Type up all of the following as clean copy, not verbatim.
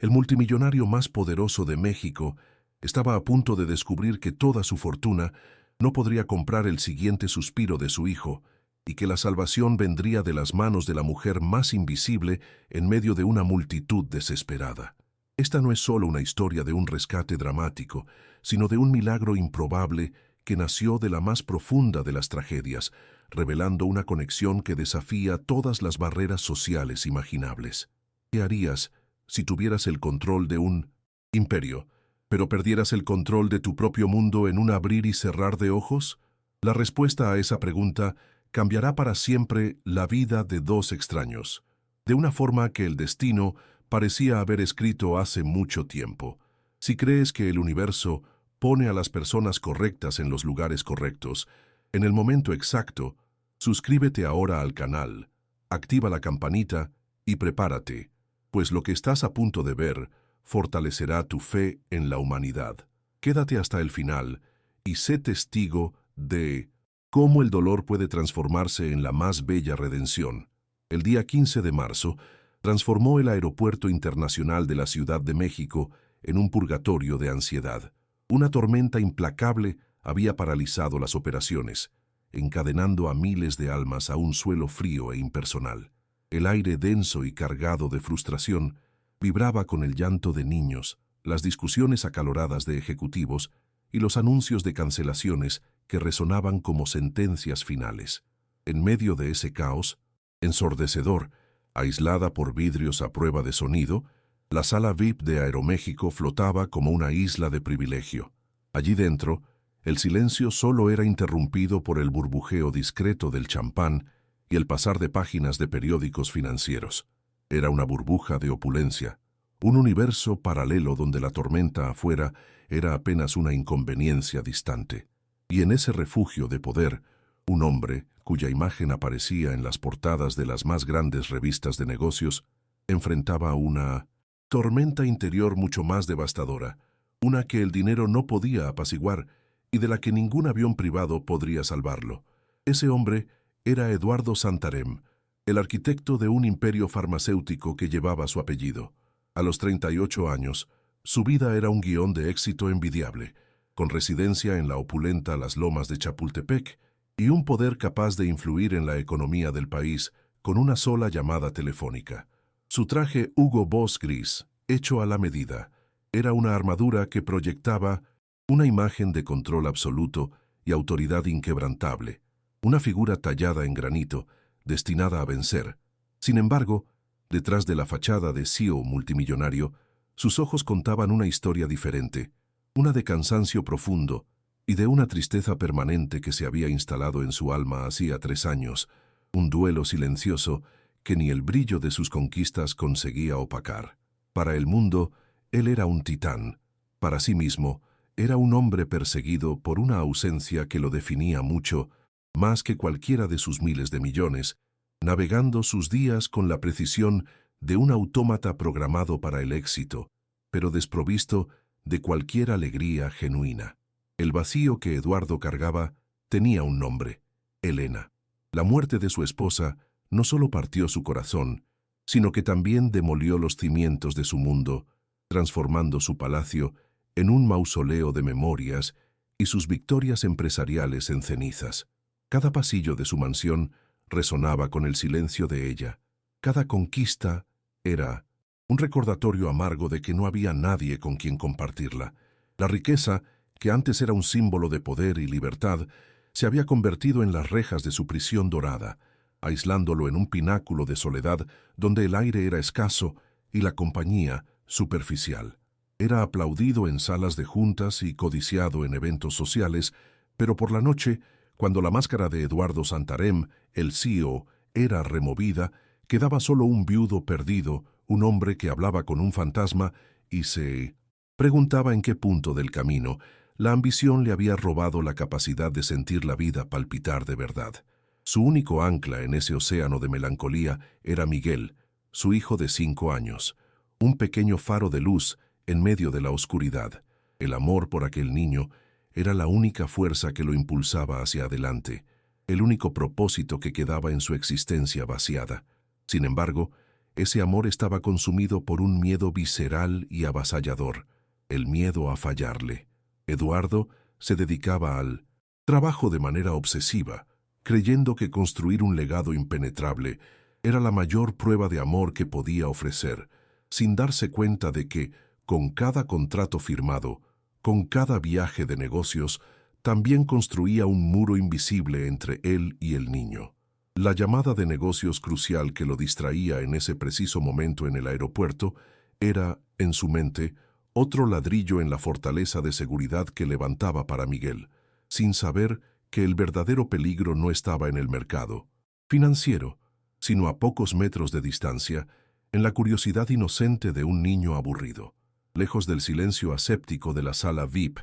El multimillonario más poderoso de México estaba a punto de descubrir que toda su fortuna no podría comprar el siguiente suspiro de su hijo y que la salvación vendría de las manos de la mujer más invisible en medio de una multitud desesperada. Esta no es solo una historia de un rescate dramático, sino de un milagro improbable que nació de la más profunda de las tragedias, revelando una conexión que desafía todas las barreras sociales imaginables. ¿Qué harías si tuvieras el control de un imperio, pero perdieras el control de tu propio mundo en un abrir y cerrar de ojos? La respuesta a esa pregunta cambiará para siempre la vida de dos extraños, de una forma que el destino parecía haber escrito hace mucho tiempo. Si crees que el universo pone a las personas correctas en los lugares correctos, en el momento exacto, suscríbete ahora al canal, activa la campanita y prepárate, pues lo que estás a punto de ver fortalecerá tu fe en la humanidad. Quédate hasta el final y sé testigo de cómo el dolor puede transformarse en la más bella redención. El día 15 de marzo, transformó el Aeropuerto Internacional de la Ciudad de México en un purgatorio de ansiedad. Una tormenta implacable había paralizado las operaciones, encadenando a miles de almas a un suelo frío e impersonal. El aire denso y cargado de frustración vibraba con el llanto de niños, las discusiones acaloradas de ejecutivos y los anuncios de cancelaciones que resonaban como sentencias finales. En medio de ese caos, ensordecedor, aislada por vidrios a prueba de sonido, la sala VIP de Aeroméxico flotaba como una isla de privilegio. Allí dentro, el silencio solo era interrumpido por el burbujeo discreto del champán y el pasar de páginas de periódicos financieros. Era una burbuja de opulencia, un universo paralelo donde la tormenta afuera era apenas una inconveniencia distante. Y en ese refugio de poder, un hombre, cuya imagen aparecía en las portadas de las más grandes revistas de negocios, enfrentaba una tormenta interior mucho más devastadora, una que el dinero no podía apaciguar y de la que ningún avión privado podría salvarlo. Ese hombre era Eduardo Santarém, el arquitecto de un imperio farmacéutico que llevaba su apellido. A los 38 años, su vida era un guión de éxito envidiable, con residencia en la opulenta Las Lomas de Chapultepec y un poder capaz de influir en la economía del país con una sola llamada telefónica. Su traje Hugo Boss gris, hecho a la medida, era una armadura que proyectaba una imagen de control absoluto y autoridad inquebrantable, una figura tallada en granito, destinada a vencer. Sin embargo, detrás de la fachada de CEO multimillonario, sus ojos contaban una historia diferente, una de cansancio profundo y de una tristeza permanente que se había instalado en su alma hacía 3 años, un duelo silencioso que ni el brillo de sus conquistas conseguía opacar. Para el mundo, él era un titán. Para sí mismo, era un hombre perseguido por una ausencia que lo definía mucho, más que cualquiera de sus miles de millones, navegando sus días con la precisión de un autómata programado para el éxito, pero desprovisto de cualquier alegría genuina. El vacío que Eduardo cargaba tenía un nombre: Elena. La muerte de su esposa no solo partió su corazón, sino que también demolió los cimientos de su mundo, transformando su palacio en un mausoleo de memorias y sus victorias empresariales en cenizas. Cada pasillo de su mansión resonaba con el silencio de ella. Cada conquista era un recordatorio amargo de que no había nadie con quien compartirla. La riqueza, que antes era un símbolo de poder y libertad, se había convertido en las rejas de su prisión dorada, aislándolo en un pináculo de soledad donde el aire era escaso y la compañía superficial. Era aplaudido en salas de juntas y codiciado en eventos sociales, pero por la noche, cuando la máscara de Eduardo Santarém, el CEO, era removida, quedaba solo un viudo perdido, un hombre que hablaba con un fantasma y se preguntaba en qué punto del camino la ambición le había robado la capacidad de sentir la vida palpitar de verdad. Su único ancla en ese océano de melancolía era Miguel, su hijo de 5 años, un pequeño faro de luz en medio de la oscuridad. El amor por aquel niño era la única fuerza que lo impulsaba hacia adelante, el único propósito que quedaba en su existencia vaciada. Sin embargo, Ese amor estaba consumido por un miedo visceral y avasallador, el miedo a fallarle. Eduardo se dedicaba al trabajo de manera obsesiva, creyendo que construir un legado impenetrable era la mayor prueba de amor que podía ofrecer, sin darse cuenta de que, con cada contrato firmado, con cada viaje de negocios, también construía un muro invisible entre él y el niño. La llamada de negocios crucial que lo distraía en ese preciso momento en el aeropuerto era, en su mente, otro ladrillo en la fortaleza de seguridad que levantaba para Miguel, sin saber que el verdadero peligro no estaba en el mercado financiero, sino a pocos metros de distancia, en la curiosidad inocente de un niño aburrido. Lejos del silencio aséptico de la sala VIP,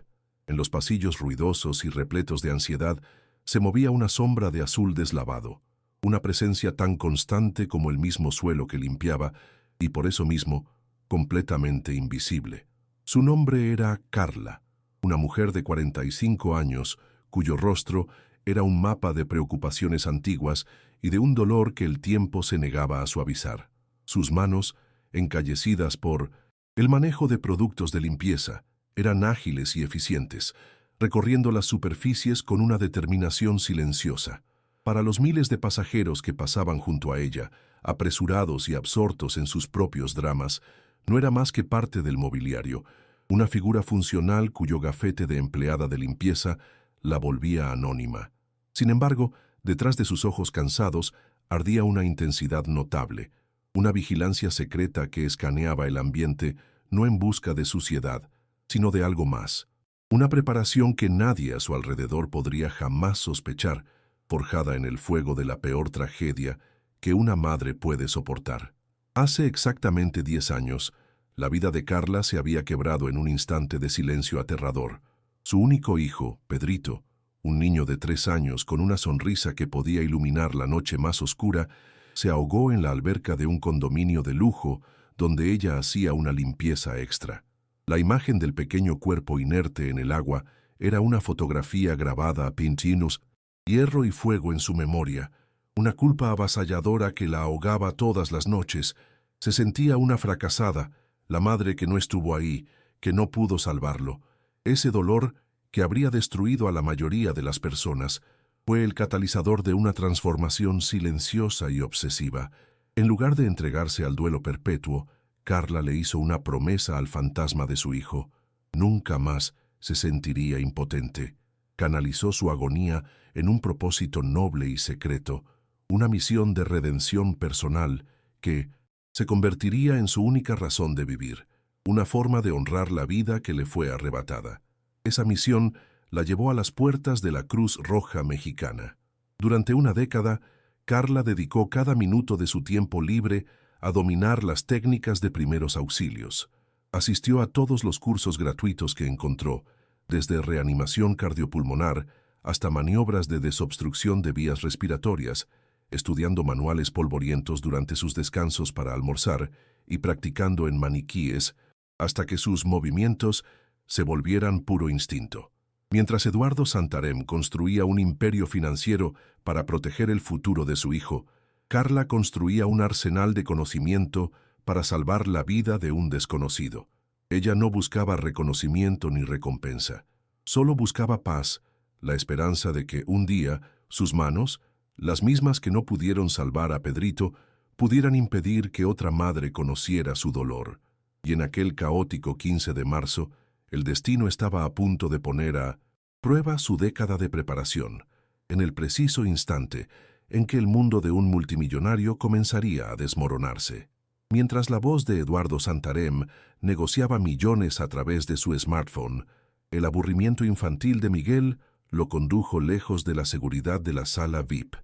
en los pasillos ruidosos y repletos de ansiedad, se movía una sombra de azul deslavado, una presencia tan constante como el mismo suelo que limpiaba, y por eso mismo, completamente invisible. Su nombre era Carla, una mujer de 45 años, cuyo rostro era un mapa de preocupaciones antiguas y de un dolor que el tiempo se negaba a suavizar. Sus manos, encallecidas por el manejo de productos de limpieza, eran ágiles y eficientes, recorriendo las superficies con una determinación silenciosa. Para los miles de pasajeros que pasaban junto a ella, apresurados y absortos en sus propios dramas, no era más que parte del mobiliario, una figura funcional cuyo gafete de empleada de limpieza la volvía anónima. Sin embargo, detrás de sus ojos cansados ardía una intensidad notable, una vigilancia secreta que escaneaba el ambiente no en busca de suciedad, sino de algo más. Una preparación que nadie a su alrededor podría jamás sospechar, forjada en el fuego de la peor tragedia que una madre puede soportar. Hace exactamente 10 años, la vida de Carla se había quebrado en un instante de silencio aterrador. Su único hijo, Pedrito, un niño de 3 años con una sonrisa que podía iluminar la noche más oscura, se ahogó en la alberca de un condominio de lujo donde ella hacía una limpieza extra. La imagen del pequeño cuerpo inerte en el agua era una fotografía grabada a pintinos, hierro y fuego en su memoria, una culpa avasalladora que la ahogaba todas las noches. Se sentía una fracasada, la madre que no estuvo ahí, que no pudo salvarlo. Ese dolor, que habría destruido a la mayoría de las personas, fue el catalizador de una transformación silenciosa y obsesiva. En lugar de entregarse al duelo perpetuo, Carla le hizo una promesa al fantasma de su hijo. Nunca más se sentiría impotente. Canalizó su agonía en un propósito noble y secreto, una misión de redención personal que se convertiría en su única razón de vivir, una forma de honrar la vida que le fue arrebatada. Esa misión la llevó a las puertas de la Cruz Roja Mexicana. Durante una década, Carla dedicó cada minuto de su tiempo libre a dominar las técnicas de primeros auxilios. Asistió a todos los cursos gratuitos que encontró, desde reanimación cardiopulmonar hasta maniobras de desobstrucción de vías respiratorias, estudiando manuales polvorientos durante sus descansos para almorzar y practicando en maniquíes hasta que sus movimientos se volvieran puro instinto. Mientras Eduardo Santarém construía un imperio financiero para proteger el futuro de su hijo, Carla construía un arsenal de conocimiento para salvar la vida de un desconocido. Ella no buscaba reconocimiento ni recompensa, solo buscaba paz, la esperanza de que un día sus manos, las mismas que no pudieron salvar a Pedrito, pudieran impedir que otra madre conociera su dolor. Y en aquel caótico 15 de marzo, el destino estaba a punto de poner a prueba su década de preparación, en el preciso instante en que el mundo de un multimillonario comenzaría a desmoronarse. Mientras la voz de Eduardo Santarém negociaba millones a través de su smartphone, el aburrimiento infantil de Miguel lo condujo lejos de la seguridad de la sala VIP.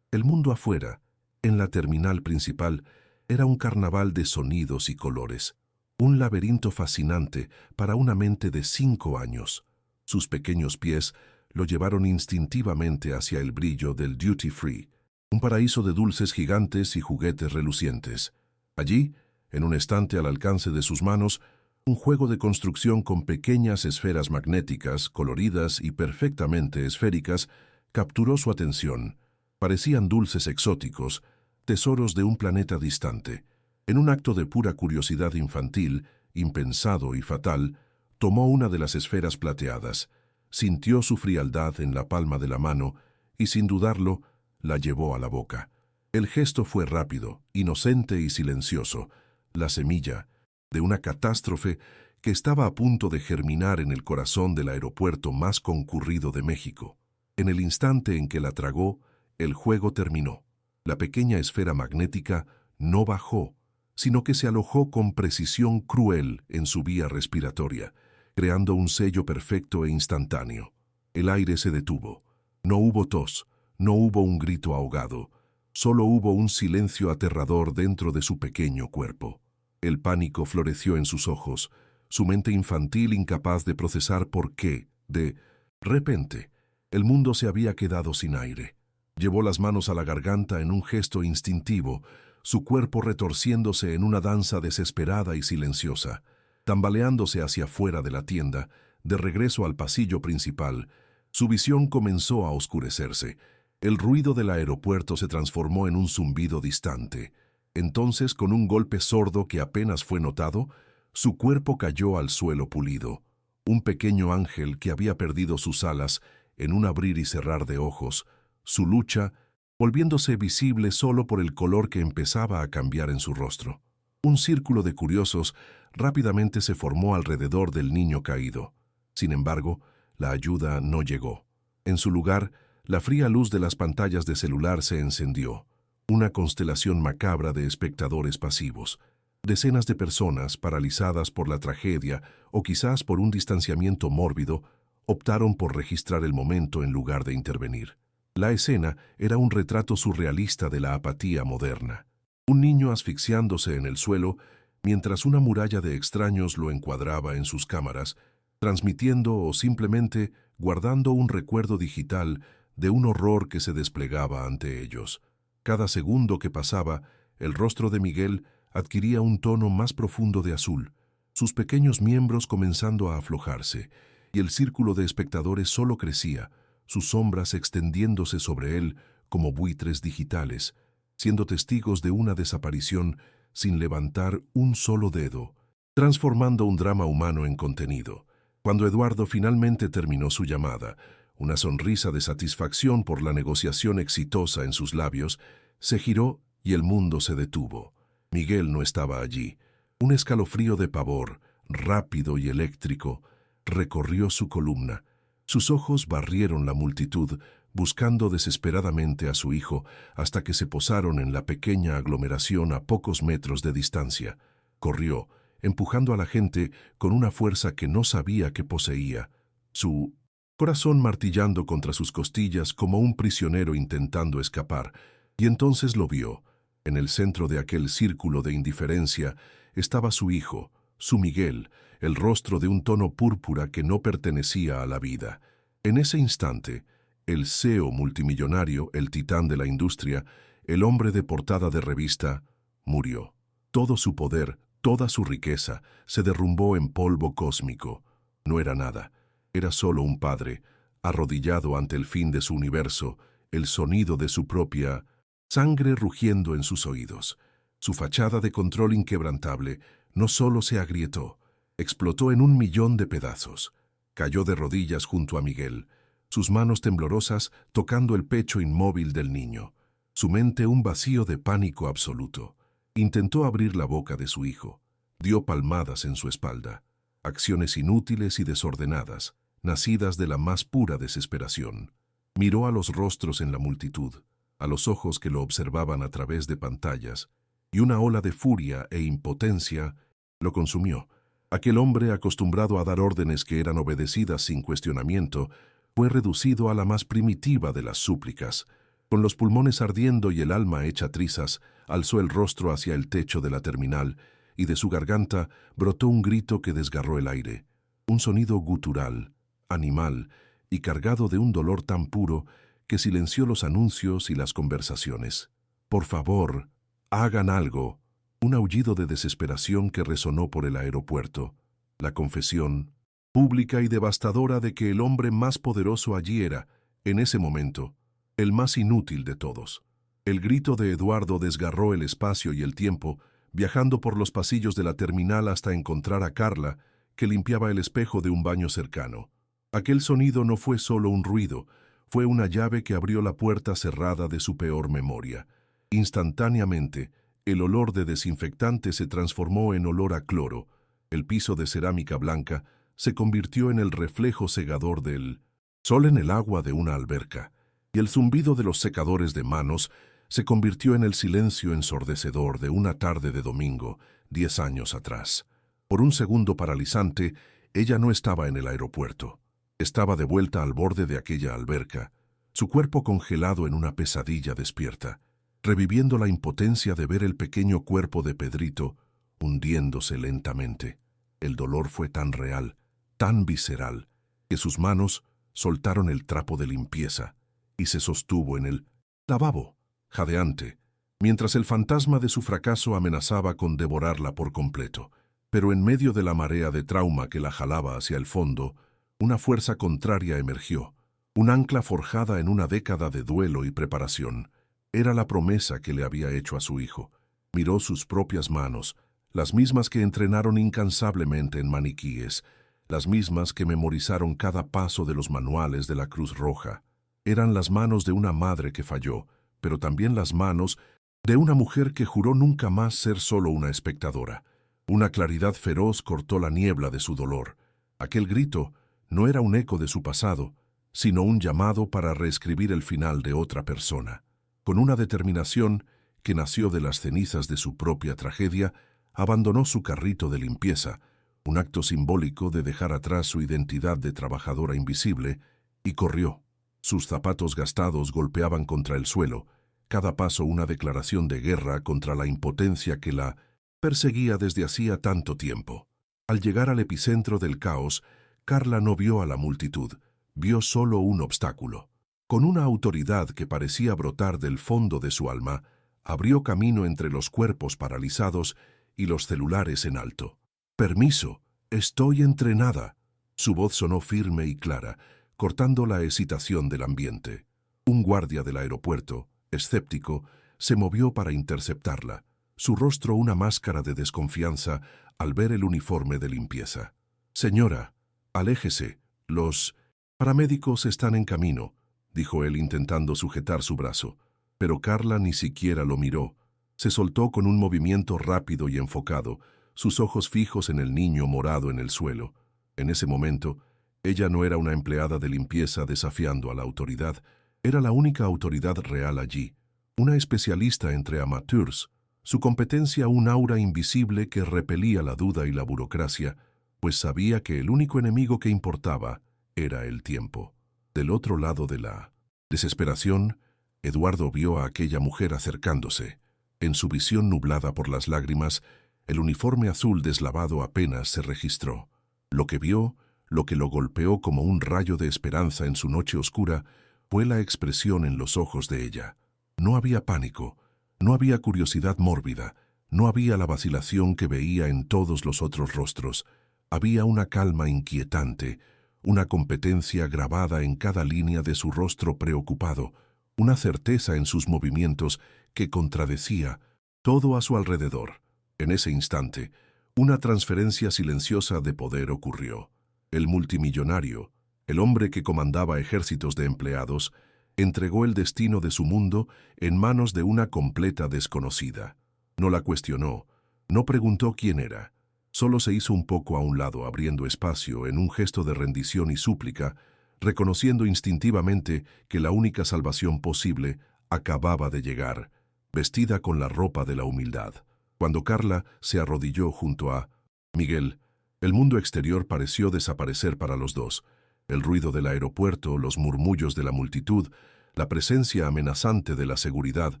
El mundo afuera, en la terminal principal, era un carnaval de sonidos y colores, un laberinto fascinante para una mente de 5 años. Sus pequeños pies lo llevaron instintivamente hacia el brillo del duty free, un paraíso de dulces gigantes y juguetes relucientes. Allí, en un estante al alcance de sus manos, un juego de construcción con pequeñas esferas magnéticas, coloridas y perfectamente esféricas, capturó su atención. Parecían dulces exóticos, tesoros de un planeta distante. En un acto de pura curiosidad infantil, impensado y fatal, tomó una de las esferas plateadas, sintió su frialdad en la palma de la mano y, sin dudarlo, la llevó a la boca. El gesto fue rápido, inocente y silencioso, la semilla de una catástrofe que estaba a punto de germinar en el corazón del aeropuerto más concurrido de México. En el instante en que la tragó, el juego terminó. La pequeña esfera magnética no bajó, sino que se alojó con precisión cruel en su vía respiratoria, creando un sello perfecto e instantáneo. El aire se detuvo. No hubo tos, no hubo un grito ahogado, solo hubo un silencio aterrador dentro de su pequeño cuerpo. El pánico floreció en sus ojos, su mente infantil incapaz de procesar por qué, de repente, el mundo se había quedado sin aire. Llevó las manos a la garganta en un gesto instintivo, su cuerpo retorciéndose en una danza desesperada y silenciosa. Tambaleándose hacia afuera de la tienda, de regreso al pasillo principal, su visión comenzó a oscurecerse. El ruido del aeropuerto se transformó en un zumbido distante. Entonces, con un golpe sordo que apenas fue notado, su cuerpo cayó al suelo pulido. Un pequeño ángel que había perdido sus alas en un abrir y cerrar de ojos, su lucha volviéndose visible solo por el color que empezaba a cambiar en su rostro. Un círculo de curiosos rápidamente se formó alrededor del niño caído. Sin embargo, la ayuda no llegó. En su lugar, la fría luz de las pantallas de celular se encendió. Una constelación macabra de espectadores pasivos. Decenas de personas, paralizadas por la tragedia o quizás por un distanciamiento mórbido, optaron por registrar el momento en lugar de intervenir. La escena era un retrato surrealista de la apatía moderna. Un niño asfixiándose en el suelo, mientras una muralla de extraños lo encuadraba en sus cámaras, transmitiendo o simplemente guardando un recuerdo digital de un horror que se desplegaba ante ellos. Cada segundo que pasaba, el rostro de Miguel adquiría un tono más profundo de azul, sus pequeños miembros comenzando a aflojarse, y el círculo de espectadores solo crecía, sus sombras extendiéndose sobre él como buitres digitales, siendo testigos de una desaparición sin levantar un solo dedo, transformando un drama humano en contenido. Cuando Eduardo finalmente terminó su llamada, una sonrisa de satisfacción por la negociación exitosa en sus labios, se giró y el mundo se detuvo. Miguel no estaba allí. Un escalofrío de pavor, rápido y eléctrico, recorrió su columna. Sus ojos barrieron la multitud, buscando desesperadamente a su hijo, hasta que se posaron en la pequeña aglomeración a pocos metros de distancia. Corrió, empujando a la gente con una fuerza que no sabía que poseía, su corazón martillando contra sus costillas como un prisionero intentando escapar, y entonces lo vio. En el centro de aquel círculo de indiferencia estaba su hijo, su Miguel, el rostro de un tono púrpura que no pertenecía a la vida. En ese instante, el CEO multimillonario, el titán de la industria, el hombre de portada de revista, murió. Todo su poder, toda su riqueza, se derrumbó en polvo cósmico. No era nada. Era solo un padre, arrodillado ante el fin de su universo, el sonido de su propia sangre rugiendo en sus oídos. Su fachada de control inquebrantable no solo se agrietó, explotó en 1.000.000 de pedazos. Cayó de rodillas junto a Miguel, sus manos temblorosas tocando el pecho inmóvil del niño, su mente un vacío de pánico absoluto. Intentó abrir la boca de su hijo, dio palmadas en su espalda, acciones inútiles y desordenadas, nacidas de la más pura desesperación. Miró a los rostros en la multitud, a los ojos que lo observaban a través de pantallas, y una ola de furia e impotencia lo consumió. Aquel hombre, acostumbrado a dar órdenes que eran obedecidas sin cuestionamiento, fue reducido a la más primitiva de las súplicas. Con los pulmones ardiendo y el alma hecha trizas, alzó el rostro hacia el techo de la terminal, y de su garganta brotó un grito que desgarró el aire. Un sonido gutural, animal, y cargado de un dolor tan puro que silenció los anuncios y las conversaciones. «Por favor, hagan algo». Un aullido de desesperación que resonó por el aeropuerto. La confesión, pública y devastadora, de que el hombre más poderoso allí era, en ese momento, el más inútil de todos. El grito de Eduardo desgarró el espacio y el tiempo, viajando por los pasillos de la terminal hasta encontrar a Carla, que limpiaba el espejo de un baño cercano. Aquel sonido no fue solo un ruido, fue una llave que abrió la puerta cerrada de su peor memoria. Instantáneamente, el olor de desinfectante se transformó en olor a cloro. El piso de cerámica blanca se convirtió en el reflejo cegador del sol en el agua de una alberca, y el zumbido de los secadores de manos se convirtió en el silencio ensordecedor de una tarde de domingo, 10 años atrás. Por un segundo paralizante, ella no estaba en el aeropuerto. Estaba de vuelta al borde de aquella alberca, su cuerpo congelado en una pesadilla despierta, reviviendo la impotencia de ver el pequeño cuerpo de Pedrito hundiéndose lentamente. El dolor fue tan real, tan visceral, que sus manos soltaron el trapo de limpieza y se sostuvo en el lavabo, jadeante, mientras el fantasma de su fracaso amenazaba con devorarla por completo. Pero en medio de la marea de trauma que la jalaba hacia el fondo, una fuerza contraria emergió, un ancla forjada en una década de duelo y preparación. Era la promesa que le había hecho a su hijo. Miró sus propias manos, las mismas que entrenaron incansablemente en maniquíes, las mismas que memorizaron cada paso de los manuales de la Cruz Roja. Eran las manos de una madre que falló, pero también las manos de una mujer que juró nunca más ser solo una espectadora. Una claridad feroz cortó la niebla de su dolor. Aquel grito no era un eco de su pasado, sino un llamado para reescribir el final de otra persona. Con una determinación que nació de las cenizas de su propia tragedia, abandonó su carrito de limpieza, un acto simbólico de dejar atrás su identidad de trabajadora invisible, y corrió. Sus zapatos gastados golpeaban contra el suelo, cada paso una declaración de guerra contra la impotencia que la perseguía desde hacía tanto tiempo. Al llegar al epicentro del caos, Carla no vio a la multitud, vio solo un obstáculo. Con una autoridad que parecía brotar del fondo de su alma, abrió camino entre los cuerpos paralizados y los celulares en alto. «Permiso, estoy entrenada». Su voz sonó firme y clara, cortando la excitación del ambiente. Un guardia del aeropuerto, escéptico, se movió para interceptarla, su rostro una máscara de desconfianza al ver el uniforme de limpieza. «Señora, aléjese, los paramédicos están en camino», dijo él intentando sujetar su brazo. Pero Carla ni siquiera lo miró. Se soltó con un movimiento rápido y enfocado, sus ojos fijos en el niño morado en el suelo. En ese momento, ella no era una empleada de limpieza desafiando a la autoridad, era la única autoridad real allí, una especialista entre amateurs, su competencia un aura invisible que repelía la duda y la burocracia, pues sabía que el único enemigo que importaba era el tiempo. Del otro lado de la desesperación, Eduardo vio a aquella mujer acercándose. En su visión nublada por las lágrimas, el uniforme azul deslavado apenas se registró. Lo que vio, lo que lo golpeó como un rayo de esperanza en su noche oscura, fue la expresión en los ojos de ella. No había pánico, no había curiosidad mórbida, no había la vacilación que veía en todos los otros rostros. Había una calma inquietante, una competencia grabada en cada línea de su rostro preocupado, una certeza en sus movimientos que contradecía todo a su alrededor. En ese instante, una transferencia silenciosa de poder ocurrió. El multimillonario, el hombre que comandaba ejércitos de empleados, entregó el destino de su mundo en manos de una completa desconocida. No la cuestionó, no preguntó quién era. Solo se hizo un poco a un lado, abriendo espacio en un gesto de rendición y súplica, reconociendo instintivamente que la única salvación posible acababa de llegar, vestida con la ropa de la humildad. Cuando Carla se arrodilló junto a Miguel, el mundo exterior pareció desaparecer para los dos. El ruido del aeropuerto, los murmullos de la multitud, la presencia amenazante de la seguridad,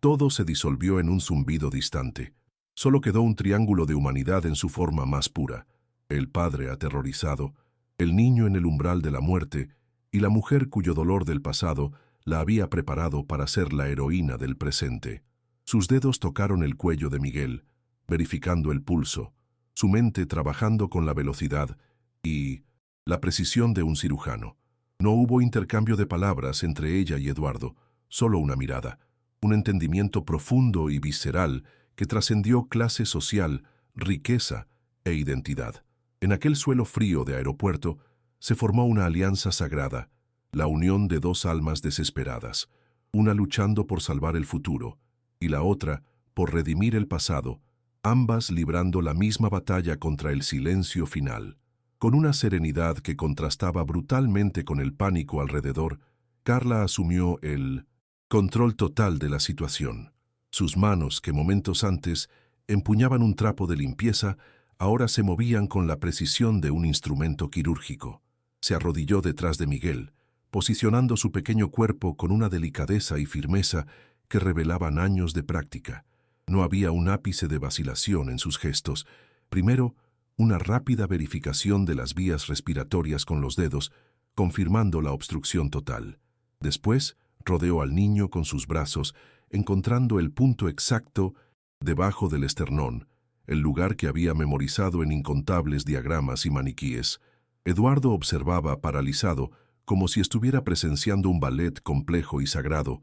todo se disolvió en un zumbido distante. Solo quedó un triángulo de humanidad en su forma más pura, el padre aterrorizado, el niño en el umbral de la muerte y la mujer cuyo dolor del pasado la había preparado para ser la heroína del presente. Sus dedos tocaron el cuello de Miguel, verificando el pulso, su mente trabajando con la velocidad y la precisión de un cirujano. No hubo intercambio de palabras entre ella y Eduardo, solo una mirada, un entendimiento profundo y visceral que trascendió clase social, riqueza e identidad. En aquel suelo frío de aeropuerto se formó una alianza sagrada, la unión de dos almas desesperadas, una luchando por salvar el futuro y la otra por redimir el pasado, ambas librando la misma batalla contra el silencio final. Con una serenidad que contrastaba brutalmente con el pánico alrededor, Carla asumió el control total de la situación. Sus manos, que momentos antes empuñaban un trapo de limpieza, ahora se movían con la precisión de un instrumento quirúrgico. Se arrodilló detrás de Miguel, posicionando su pequeño cuerpo con una delicadeza y firmeza que revelaban años de práctica. No había un ápice de vacilación en sus gestos. Primero, una rápida verificación de las vías respiratorias con los dedos, confirmando la obstrucción total. Después, rodeó al niño con sus brazos, encontrando el punto exacto debajo del esternón, el lugar que había memorizado en incontables diagramas y maniquíes. Eduardo observaba paralizado, como si estuviera presenciando un ballet complejo y sagrado.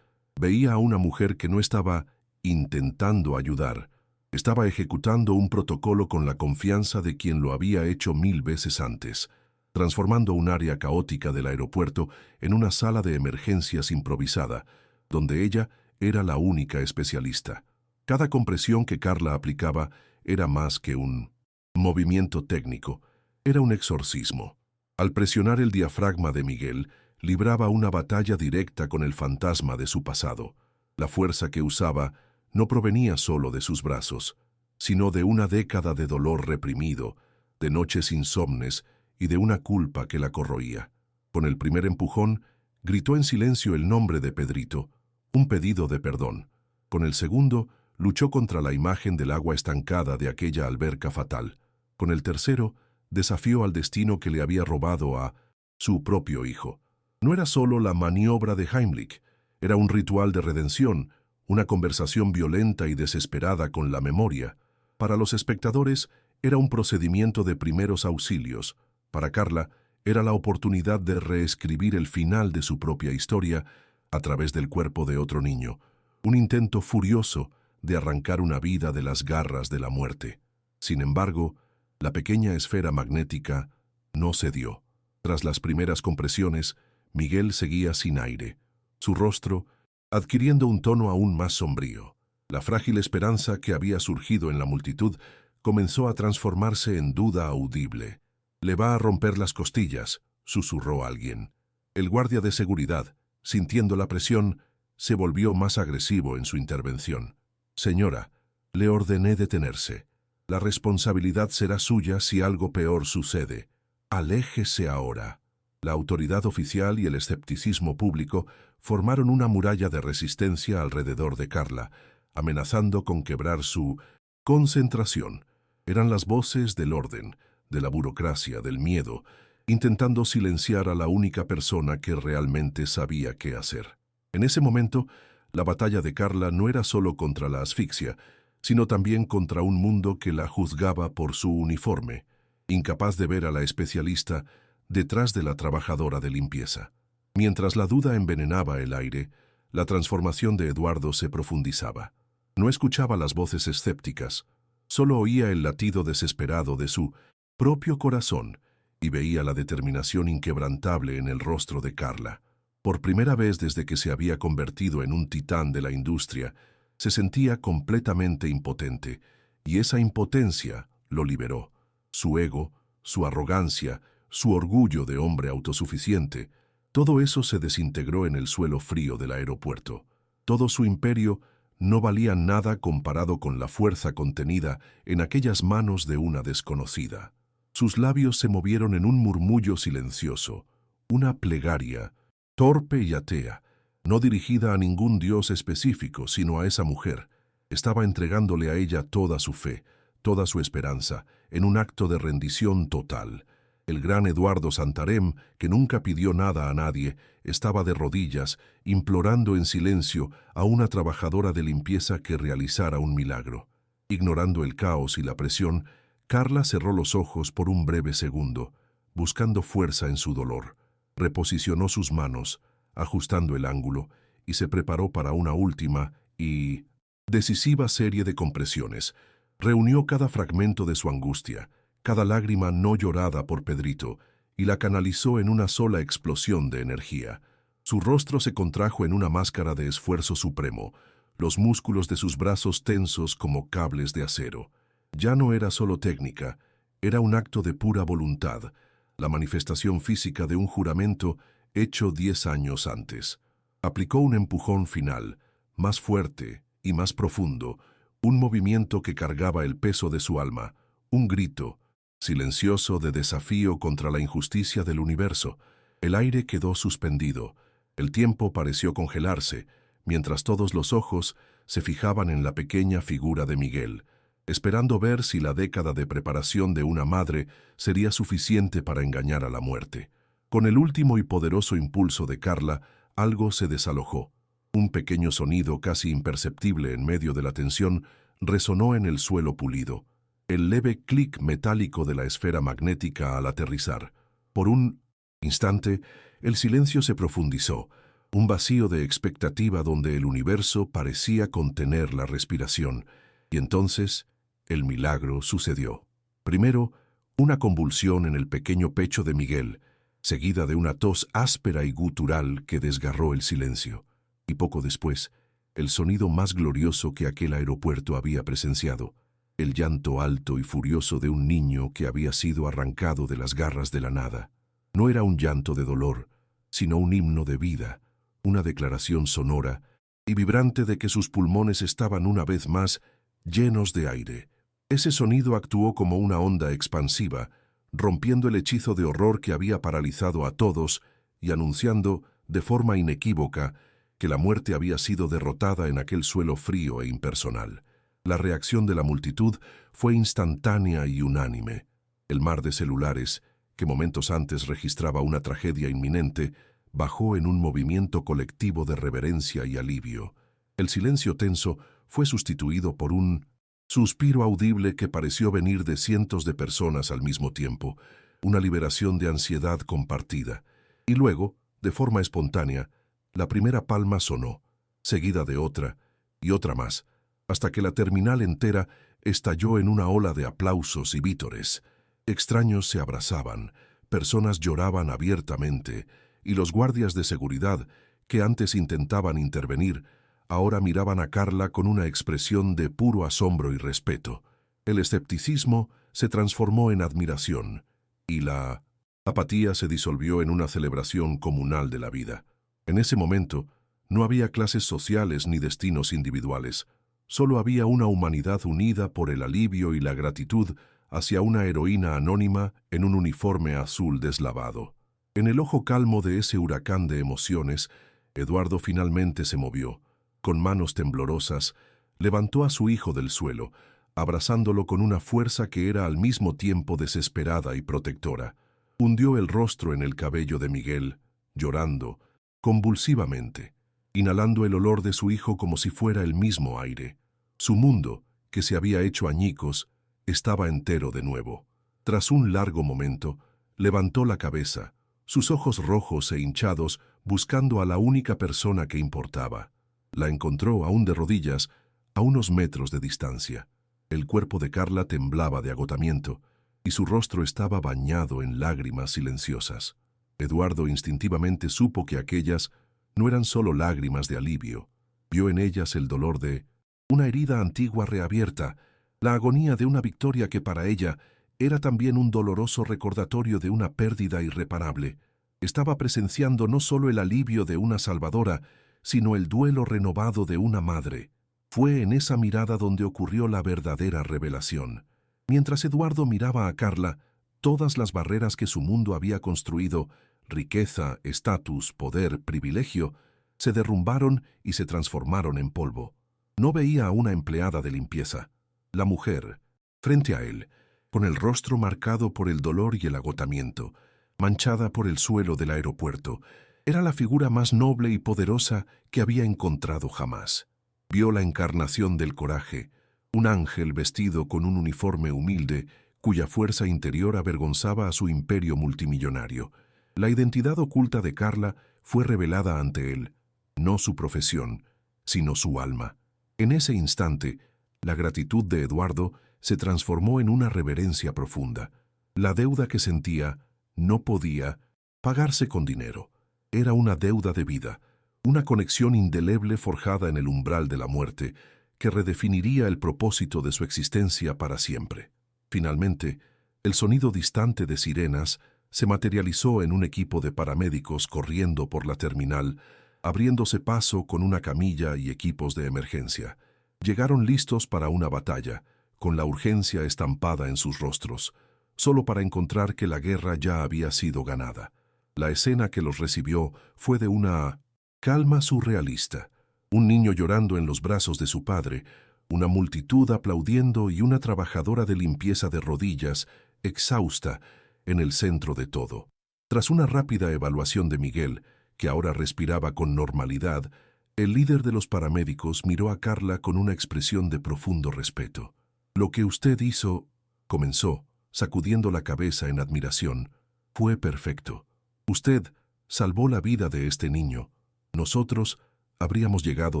Veía a una mujer que no estaba intentando ayudar, estaba ejecutando un protocolo con la confianza de quien lo había hecho 1000 veces antes, transformando un área caótica del aeropuerto en una sala de emergencias improvisada, donde ella era la única especialista. Cada compresión que Carla aplicaba era más que un movimiento técnico, era un exorcismo. Al presionar el diafragma de Miguel, libraba una batalla directa con el fantasma de su pasado. La fuerza que usaba no provenía solo de sus brazos, sino de una década de dolor reprimido, de noches insomnes y de una culpa que la corroía. Con el primer empujón, gritó en silencio el nombre de Pedrito, un pedido de perdón. Con el segundo, luchó contra la imagen del agua estancada de aquella alberca fatal. Con el tercero, desafió al destino que le había robado a su propio hijo. No era solo la maniobra de Heimlich, era un ritual de redención, una conversación violenta y desesperada con la memoria. Para los espectadores, era un procedimiento de primeros auxilios. Para Carla, era la oportunidad de reescribir el final de su propia historia a través del cuerpo de otro niño, un intento furioso de arrancar una vida de las garras de la muerte. Sin embargo, la pequeña esfera magnética no cedió. Tras las primeras compresiones, Miguel seguía sin aire, su rostro adquiriendo un tono aún más sombrío. La frágil esperanza que había surgido en la multitud comenzó a transformarse en duda audible. «Le va a romper las costillas», susurró alguien. El guardia de seguridad, sintiendo la presión, se volvió más agresivo en su intervención. «Señora, le ordené detenerse. La responsabilidad será suya si algo peor sucede. Aléjese ahora». La autoridad oficial y el escepticismo público formaron una muralla de resistencia alrededor de Carla, amenazando con quebrar su concentración. Eran las voces del orden, de la burocracia, del miedo, intentando silenciar a la única persona que realmente sabía qué hacer. En ese momento, la batalla de Carla no era solo contra la asfixia, sino también contra un mundo que la juzgaba por su uniforme, incapaz de ver a la especialista detrás de la trabajadora de limpieza. Mientras la duda envenenaba el aire, la transformación de Eduardo se profundizaba. No escuchaba las voces escépticas, solo oía el latido desesperado de su propio corazón y veía la determinación inquebrantable en el rostro de Carla. Por primera vez desde que se había convertido en un titán de la industria, se sentía completamente impotente, y esa impotencia lo liberó. Su ego, su arrogancia, su orgullo de hombre autosuficiente, todo eso se desintegró en el suelo frío del aeropuerto. Todo su imperio no valía nada comparado con la fuerza contenida en aquellas manos de una desconocida. Sus labios se movieron en un murmullo silencioso, una plegaria, torpe y atea, no dirigida a ningún dios específico, sino a esa mujer. Estaba entregándole a ella toda su fe, toda su esperanza, en un acto de rendición total. El gran Eduardo Santarém, que nunca pidió nada a nadie, estaba de rodillas, implorando en silencio a una trabajadora de limpieza que realizara un milagro. Ignorando el caos y la presión, Carla cerró los ojos por un breve segundo, buscando fuerza en su dolor. Reposicionó sus manos, ajustando el ángulo, y se preparó para una última y Decisiva serie de compresiones. Reunió cada fragmento de su angustia, cada lágrima no llorada por Pedrito, y la canalizó en una sola explosión de energía. Su rostro se contrajo en una máscara de esfuerzo supremo, los músculos de sus brazos tensos como cables de acero. Ya no era solo técnica, era un acto de pura voluntad, la manifestación física de un juramento hecho 10 años antes. Aplicó un empujón final, más fuerte y más profundo, un movimiento que cargaba el peso de su alma, un grito, silencioso de desafío contra la injusticia del universo. El aire quedó suspendido, el tiempo pareció congelarse, mientras todos los ojos se fijaban en la pequeña figura de Miguel, esperando ver si la década de preparación de una madre sería suficiente para engañar a la muerte. Con el último y poderoso impulso de Carla, algo se desalojó. Un pequeño sonido casi imperceptible en medio de la tensión resonó en el suelo pulido. El leve clic metálico de la esfera magnética al aterrizar. Por un instante, el silencio se profundizó, un vacío de expectativa donde el universo parecía contener la respiración. Y entonces, el milagro sucedió. Primero, una convulsión en el pequeño pecho de Miguel, seguida de una tos áspera y gutural que desgarró el silencio. Y poco después, el sonido más glorioso que aquel aeropuerto había presenciado, el llanto alto y furioso de un niño que había sido arrancado de las garras de la nada. No era un llanto de dolor, sino un himno de vida, una declaración sonora y vibrante de que sus pulmones estaban una vez más llenos de aire. Ese sonido actuó como una onda expansiva, rompiendo el hechizo de horror que había paralizado a todos y anunciando, de forma inequívoca, que la muerte había sido derrotada en aquel suelo frío e impersonal. La reacción de la multitud fue instantánea y unánime. El mar de celulares, que momentos antes registraba una tragedia inminente, bajó en un movimiento colectivo de reverencia y alivio. El silencio tenso fue sustituido por un suspiro audible que pareció venir de cientos de personas al mismo tiempo, una liberación de ansiedad compartida. Y luego, de forma espontánea, la primera palma sonó, seguida de otra y otra más, hasta que la terminal entera estalló en una ola de aplausos y vítores. Extraños se abrazaban, personas lloraban abiertamente, y los guardias de seguridad, que antes intentaban intervenir, ahora miraban a Carla con una expresión de puro asombro y respeto. El escepticismo se transformó en admiración, y la apatía se disolvió en una celebración comunal de la vida. En ese momento, no había clases sociales ni destinos individuales. Solo había una humanidad unida por el alivio y la gratitud hacia una heroína anónima en un uniforme azul deslavado. En el ojo calmo de ese huracán de emociones, Eduardo finalmente se movió. Con manos temblorosas, levantó a su hijo del suelo, abrazándolo con una fuerza que era al mismo tiempo desesperada y protectora. Hundió el rostro en el cabello de Miguel, llorando, convulsivamente, inhalando el olor de su hijo como si fuera el mismo aire. Su mundo, que se había hecho añicos, estaba entero de nuevo. Tras un largo momento, levantó la cabeza, sus ojos rojos e hinchados buscando a la única persona que importaba. La encontró aún de rodillas, a unos metros de distancia. El cuerpo de Carla temblaba de agotamiento, y su rostro estaba bañado en lágrimas silenciosas. Eduardo instintivamente supo que aquellas no eran solo lágrimas de alivio. Vio en ellas el dolor de una herida antigua reabierta, la agonía de una victoria que para ella era también un doloroso recordatorio de una pérdida irreparable. Estaba presenciando no solo el alivio de una salvadora, sino el duelo renovado de una madre. Fue en esa mirada donde ocurrió la verdadera revelación. Mientras Eduardo miraba a Carla, todas las barreras que su mundo había construido, riqueza, estatus, poder, privilegio, se derrumbaron y se transformaron en polvo. No veía a una empleada de limpieza. La mujer, frente a él, con el rostro marcado por el dolor y el agotamiento, manchada por el suelo del aeropuerto, era la figura más noble y poderosa que había encontrado jamás. Vio la encarnación del coraje, un ángel vestido con un uniforme humilde, cuya fuerza interior avergonzaba a su imperio multimillonario. La identidad oculta de Carla fue revelada ante él, no su profesión, sino su alma. En ese instante, la gratitud de Eduardo se transformó en una reverencia profunda. La deuda que sentía no podía pagarse con dinero. Era una deuda de vida, una conexión indeleble forjada en el umbral de la muerte, que redefiniría el propósito de su existencia para siempre. Finalmente, el sonido distante de sirenas se materializó en un equipo de paramédicos corriendo por la terminal, abriéndose paso con una camilla y equipos de emergencia. Llegaron listos para una batalla, con la urgencia estampada en sus rostros, solo para encontrar que la guerra ya había sido ganada. La escena que los recibió fue de una calma surrealista. Un niño llorando en los brazos de su padre, una multitud aplaudiendo y una trabajadora de limpieza de rodillas, exhausta, en el centro de todo. Tras una rápida evaluación de Miguel, que ahora respiraba con normalidad, el líder de los paramédicos miró a Carla con una expresión de profundo respeto. «Lo que usted hizo», comenzó, sacudiendo la cabeza en admiración, «fue perfecto. Usted salvó la vida de este niño. Nosotros habríamos llegado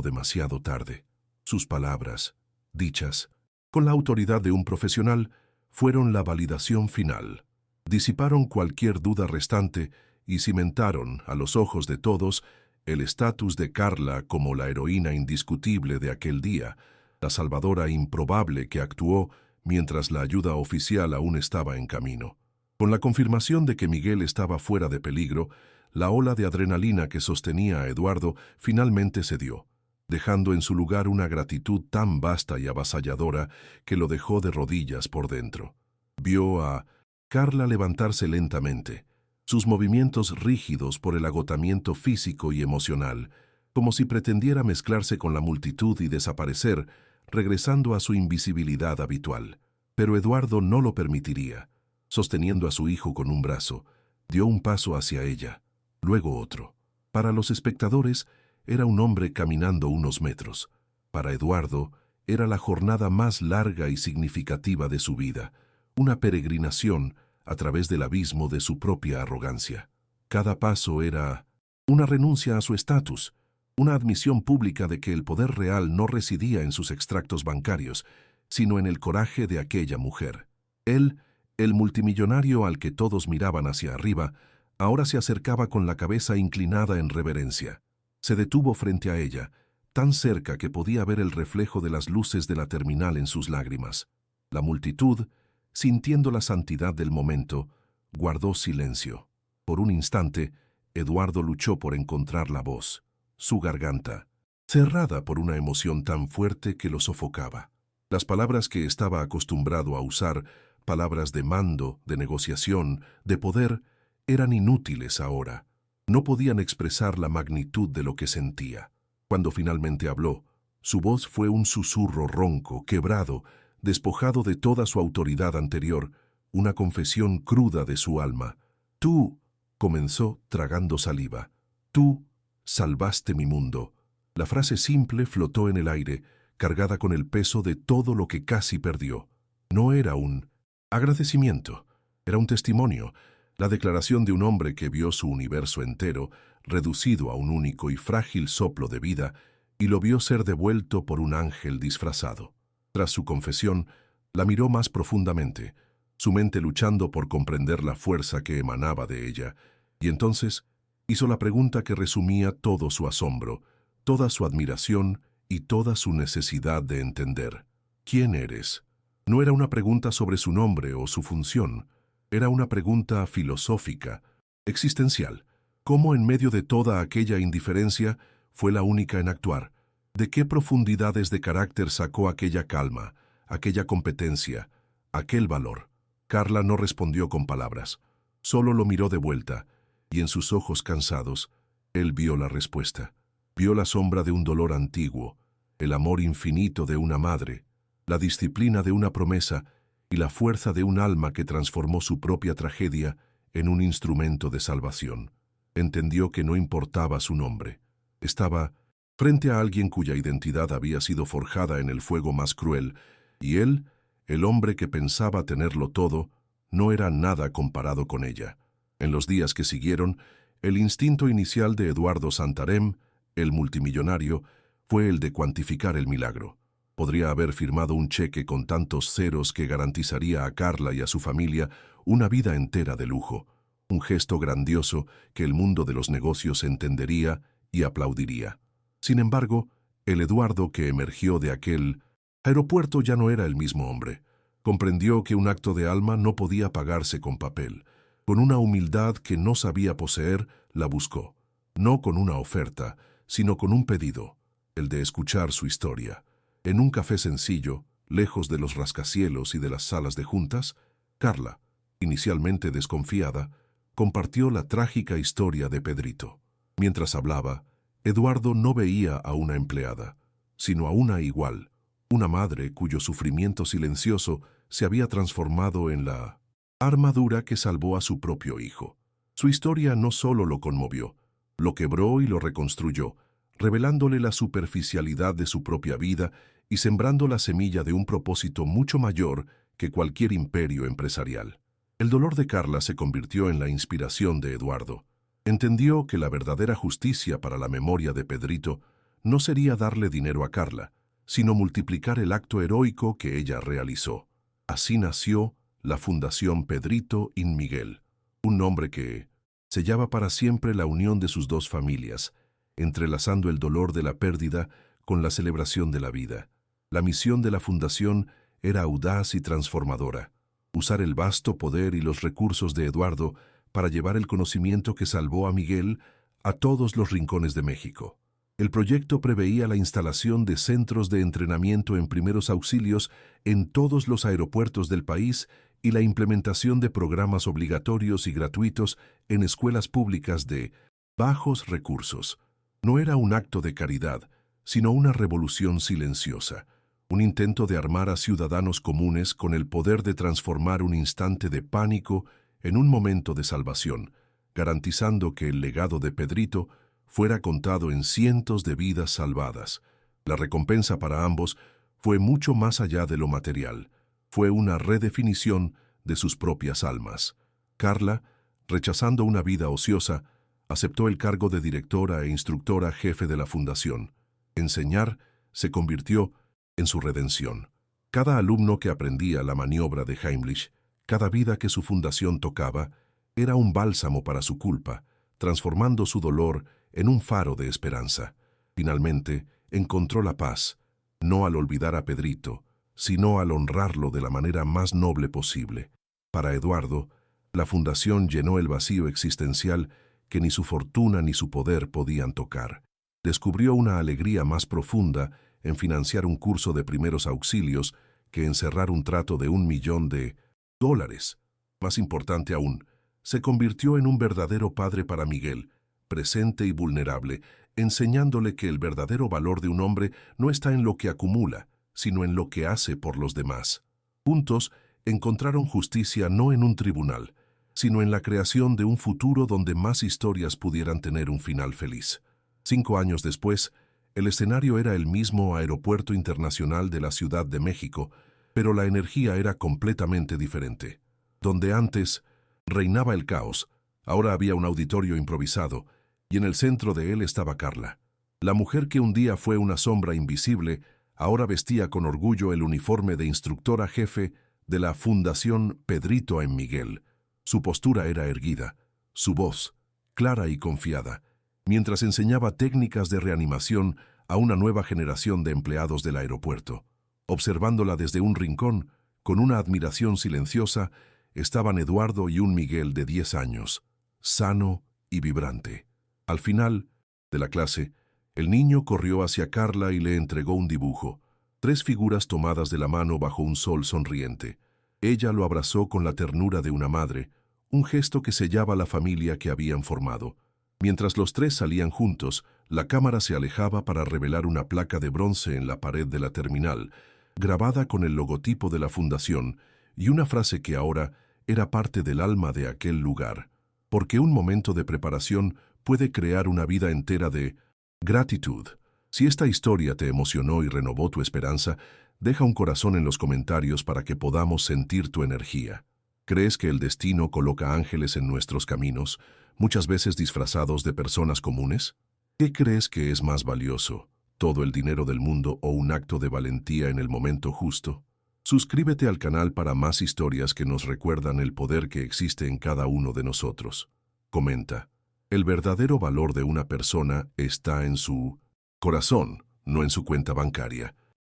demasiado tarde». Sus palabras, dichas con la autoridad de un profesional, fueron la validación final. Disiparon cualquier duda restante y cimentaron, a los ojos de todos, el estatus de Carla como la heroína indiscutible de aquel día, la salvadora improbable que actuó mientras la ayuda oficial aún estaba en camino. Con la confirmación de que Miguel estaba fuera de peligro, la ola de adrenalina que sostenía a Eduardo finalmente cedió, dejando en su lugar una gratitud tan vasta y avasalladora que lo dejó de rodillas por dentro. Vio a Carla levantarse lentamente, sus movimientos rígidos por el agotamiento físico y emocional, como si pretendiera mezclarse con la multitud y desaparecer, regresando a su invisibilidad habitual. Pero Eduardo no lo permitiría. Sosteniendo a su hijo con un brazo, dio un paso hacia ella, luego otro. Para los espectadores, era un hombre caminando unos metros. Para Eduardo, era la jornada más larga y significativa de su vida, una peregrinación a través del abismo de su propia arrogancia. Cada paso era una renuncia a su estatus, una admisión pública de que el poder real no residía en sus extractos bancarios, sino en el coraje de aquella mujer. Él, el multimillonario al que todos miraban hacia arriba, ahora se acercaba con la cabeza inclinada en reverencia. Se detuvo frente a ella, tan cerca que podía ver el reflejo de las luces de la terminal en sus lágrimas. La multitud, sintiendo la santidad del momento, guardó silencio. Por un instante, Eduardo luchó por encontrar la voz, su garganta, cerrada por una emoción tan fuerte que lo sofocaba. Las palabras que estaba acostumbrado a usar, palabras de mando, de negociación, de poder, eran inútiles ahora. No podían expresar la magnitud de lo que sentía. Cuando finalmente habló, su voz fue un susurro ronco, quebrado, despojado de toda su autoridad anterior, una confesión cruda de su alma. «Tú», comenzó tragando saliva, «tú salvaste mi mundo». La frase simple flotó en el aire, cargada con el peso de todo lo que casi perdió. No era un agradecimiento, era un testimonio, la declaración de un hombre que vio su universo entero reducido a un único y frágil soplo de vida y lo vio ser devuelto por un ángel disfrazado. Tras su confesión, la miró más profundamente, su mente luchando por comprender la fuerza que emanaba de ella, y entonces hizo la pregunta que resumía todo su asombro, toda su admiración y toda su necesidad de entender. ¿Quién eres? No era una pregunta sobre su nombre o su función, era una pregunta filosófica, existencial. ¿Cómo en medio de toda aquella indiferencia fue la única en actuar? ¿De qué profundidades de carácter sacó aquella calma, aquella competencia, aquel valor? Carla no respondió con palabras, solo lo miró de vuelta, y en sus ojos cansados, él vio la respuesta. Vio la sombra de un dolor antiguo, el amor infinito de una madre, la disciplina de una promesa y la fuerza de un alma que transformó su propia tragedia en un instrumento de salvación. Entendió que no importaba su nombre. Estaba frente a alguien cuya identidad había sido forjada en el fuego más cruel, y él, el hombre que pensaba tenerlo todo, no era nada comparado con ella. En los días que siguieron, el instinto inicial de Eduardo Santarém, el multimillonario, fue el de cuantificar el milagro. Podría haber firmado un cheque con tantos ceros que garantizaría a Carla y a su familia una vida entera de lujo, un gesto grandioso que el mundo de los negocios entendería y aplaudiría. Sin embargo, el Eduardo que emergió de aquel aeropuerto ya no era el mismo hombre. Comprendió que un acto de alma no podía pagarse con papel. Con una humildad que no sabía poseer, la buscó. No con una oferta, sino con un pedido, el de escuchar su historia. En un café sencillo, lejos de los rascacielos y de las salas de juntas, Carla, inicialmente desconfiada, compartió la trágica historia de Pedrito. Mientras hablaba, Eduardo no veía a una empleada, sino a una igual, una madre cuyo sufrimiento silencioso se había transformado en la armadura que salvó a su propio hijo. Su historia no solo lo conmovió, lo quebró y lo reconstruyó, revelándole la superficialidad de su propia vida y sembrando la semilla de un propósito mucho mayor que cualquier imperio empresarial. El dolor de Carla se convirtió en la inspiración de Eduardo. Entendió que la verdadera justicia para la memoria de Pedrito no sería darle dinero a Carla, sino multiplicar el acto heroico que ella realizó. Así nació la Fundación Pedrito y Miguel, un nombre que sellaba para siempre la unión de sus dos familias, entrelazando el dolor de la pérdida con la celebración de la vida. La misión de la fundación era audaz y transformadora: usar el vasto poder y los recursos de Eduardo para llevar el conocimiento que salvó a Miguel a todos los rincones de México. El proyecto preveía la instalación de centros de entrenamiento en primeros auxilios en todos los aeropuertos del país y la implementación de programas obligatorios y gratuitos en escuelas públicas de bajos recursos. No era un acto de caridad, sino una revolución silenciosa, un intento de armar a ciudadanos comunes con el poder de transformar un instante de pánico en un momento de salvación, garantizando que el legado de Pedrito fuera contado en cientos de vidas salvadas. La recompensa para ambos fue mucho más allá de lo material. Fue una redefinición de sus propias almas. Carla, rechazando una vida ociosa, aceptó el cargo de directora e instructora jefe de la fundación. Enseñar se convirtió en su redención. Cada alumno que aprendía la maniobra de Heimlich, cada vida que su fundación tocaba, era un bálsamo para su culpa, transformando su dolor en un faro de esperanza. Finalmente, encontró la paz, no al olvidar a Pedrito, sino al honrarlo de la manera más noble posible. Para Eduardo, la fundación llenó el vacío existencial que ni su fortuna ni su poder podían tocar. Descubrió una alegría más profunda en financiar un curso de primeros auxilios que en cerrar un trato de $1.000.000. Más importante aún, se convirtió en un verdadero padre para Miguel, presente y vulnerable, enseñándole que el verdadero valor de un hombre no está en lo que acumula, sino en lo que hace por los demás. Juntos encontraron justicia no en un tribunal, sino en la creación de un futuro donde más historias pudieran tener un final feliz. 5 años después, el escenario era el mismo Aeropuerto Internacional de la Ciudad de México, pero la energía era completamente diferente. Donde antes reinaba el caos, ahora había un auditorio improvisado, y en el centro de él estaba Carla. La mujer que un día fue una sombra invisible, ahora vestía con orgullo el uniforme de instructora jefe de la Fundación Pedrito y Miguel. Su postura era erguida, su voz clara y confiada, mientras enseñaba técnicas de reanimación a una nueva generación de empleados del aeropuerto. Observándola desde un rincón, con una admiración silenciosa, estaban Eduardo y un Miguel de 10 años, sano y vibrante. Al final de la clase, el niño corrió hacia Carla y le entregó un dibujo, 3 figuras tomadas de la mano bajo un sol sonriente. Ella lo abrazó con la ternura de una madre, un gesto que sellaba la familia que habían formado. Mientras los 3 salían juntos, la cámara se alejaba para revelar una placa de bronce en la pared de la terminal, grabada con el logotipo de la fundación y una frase que ahora era parte del alma de aquel lugar. Porque un momento de preparación puede crear una vida entera de gratitud. Si esta historia te emocionó y renovó tu esperanza, deja un corazón en los comentarios para que podamos sentir tu energía. ¿Crees que el destino coloca ángeles en nuestros caminos, muchas veces disfrazados de personas comunes? ¿Qué crees que es más valioso, todo el dinero del mundo o un acto de valentía en el momento justo? Suscríbete al canal para más historias que nos recuerdan el poder que existe en cada uno de nosotros. Comenta. El verdadero valor de una persona está en su corazón, no en su cuenta bancaria.